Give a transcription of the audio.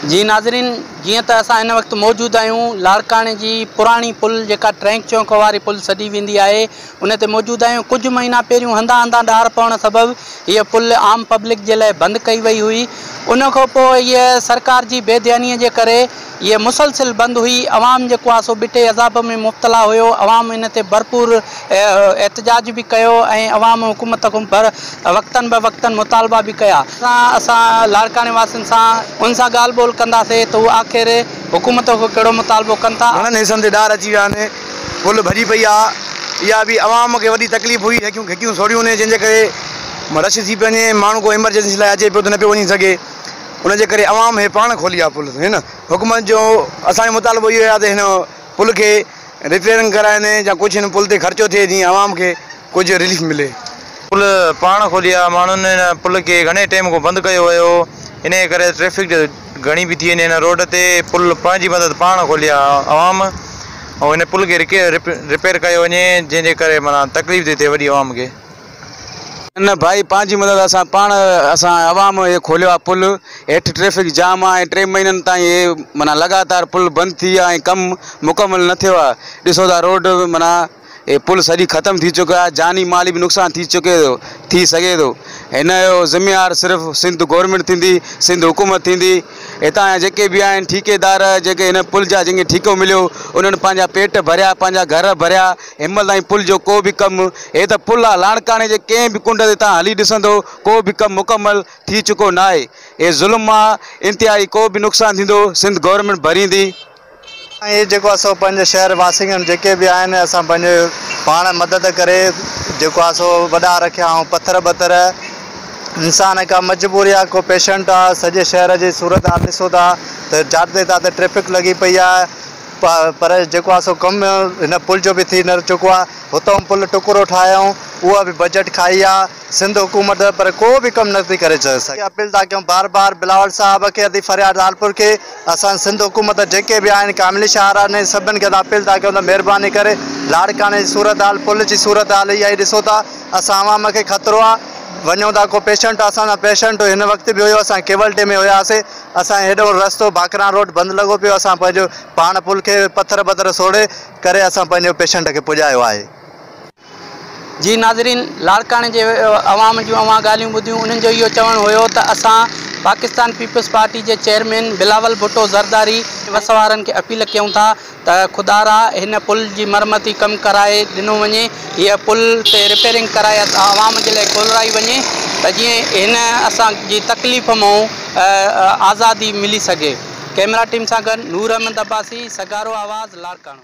जी नाज़रीन, जीअं त असां हिन वक़्तु मौजूदु आहियूं लाड़काणे जी पुराणी पुल जेका ट्रैंक चौक वारी पुल सॾी वेंदी आहे उन ते मौजूदु आहियूं। कुझु महीना पहिरियों हंधा ॾार पवण सबबु हीअ पुल आम पब्लिक जे लाइ बंदि कई वई हुई। उन खां पोइ हीअ सरकार जी बेध्यानीअ जे करे ये मुसलसिल बंद हुई। अवाम जेको आहे सो बिटे अज़ाब में मुब्तला हुयो। अवाम इन ते भरपूर एहतजाज भी कयो ऐं अवाम हुकूमत खां वक्तन ब वक्तन मुतालबा भी कया। असां लाड़काणे वासियुनि सां उन सां ॻाल्हि ॿोल कंदासीं त उहे आख़िर हुकूमत खां कहिड़ो मुतालबो कनि था। घणनि हिसनि ते ॾार अची विया आहिनि, पुल भॼी पई आहे। इहा बि अवाम खे वॾी तकलीफ़ हुई, हेकियूं सोड़ियूं आहिनि जंहिंजे करे रश थी वञे, माण्हू को इमरजेंसी लाइ अचे पियो त न पियो वञी सघे। उनजे करे अवाम हे पाण खोली आहे पुल है न। हुकूमत जो असांजो मुतालबो इहो आहे त हिन पुल खे रिपेयरिंग कराइनि या कुझु हिन पुल ते ख़र्चो थिए जीअं अवाम खे कुझु रिलीफ मिले। पुल पाण खोली आहे, माण्हुनि हिन पुल खे घणे टाइम खां बंदि कयो हुयो। इन करे ट्रैफिक घणी बि थी वञे हिन रोड ते। पुल पंहिंजी मदद पाण खोली आहे अवाम, ऐं हिन पुल खे रिपेयर कयो वञे जंहिंजे करे माना तकलीफ़ थी थिए वॾी अवाम खे। न भाई, पंहिंजी मदद असां अवाम ये खोलियो आहे पुल। हेठि ट्रैफिक जाम आहे ऐं 3 महीननि ताईं ये माना लगातार पुल बंदि थी आहे ऐं कमु मुकमल न थियो आहे। ॾिसो था रोड माना ये पुल सॼी ख़तमु थी चुको आहे, जानी माली बि नुक़सानु थी सघे थो। हिन जो ज़िम्मेवार सिर्फ़ु सिंध गवर्नमेंट थींदी, सिंध हुकूमत थींदी। हितां जा जेके बि आहिनि ठेकेदार जेके हिन पुल जा जंहिंखे ठेको मिलियो उन्हनि पंहिंजा पेट भरिया, पंहिंजा घर भरिया। हिनमहिल ताईं पुल जो को बि कमु, हे त पुल आहे लाड़काणे जे कंहिं बि कुंड ते तव्हां हली ॾिसंदो को बि कमु मुकमल थी चुको न आहे। हे ज़ुल्म आहे इंतिहाई। को बि नुक़सानु थींदो सिंध गवर्नमेंट भरींदी। ये जेको असां पंहिंजे शहर वासियुनि जेके बि आहिनि असां पंहिंजे पाण मदद करे जेको आहे सो वॾा रखिया ऐं पत्थर इंसान का मजबूरी आहे। को पेशेंट आहे, सॼे शहर जी सूरत हाल ॾिसो था त जाते ताते ट्रैफिक लॻी पई आहे। पर जेको आहे सो कमु हिन पुल जो बि थी न चुको आहे। हुतां पुल टुकड़ो ठाहियूं, उहा बि बजट खाई आहे सिंध हुकूमत, पर को बि कमु नथी करे सघे। अपील था कयूं बार बार बिलावल साहब खे, अदी फरियाद लालपुर खे। असां सिंध हुकूमत जेके बि आहिनि कामिली शहर आहिनि सभिनि खे अपील था कयूं त महिरबानी करे लाड़काणे जी सूरत हाल, पुल जी सूरत हाल इहा ई ॾिसो था। असां अवाम खे ख़तरो आहे, वञूं था। को पेशेंट असांजा पेशेंट हिन वक़्तु बि हुयो, असां केवलटे में हुयासीं। असां हेॾो रस्तो बाकरा रोड बंदि लॻो पियो। असां पंहिंजो पाण पुल खे पत्थर सोड़े करे असां पंहिंजो पेशेंट खे पुॼायो आहे। जी नाज़रीन, लाड़काणे जे अवाम जूं ॻाल्हियूं ॿुधियूं। उन्हनि जो इहो चवणु हुयो त असां पाकिस्तान पीपल्स पार्टी जे चेयरमैन बिलावल भुट्टो ज़रदारी वसवारनि खे अपील कयूं था त खुदारा हिन पुल जी मरमती कमु कराए ॾिनो वञे। हीअ पुल ते रिपेयरिंग कराए अवाम जे लाइ खोलराई वञे त जीअं हिन असांजी तकलीफ़ मां आज़ादी मिली सघे। कैमरा टीम सां गॾु नूर अहमद अब्बासी, सगारो आवाज़, लाड़काणो।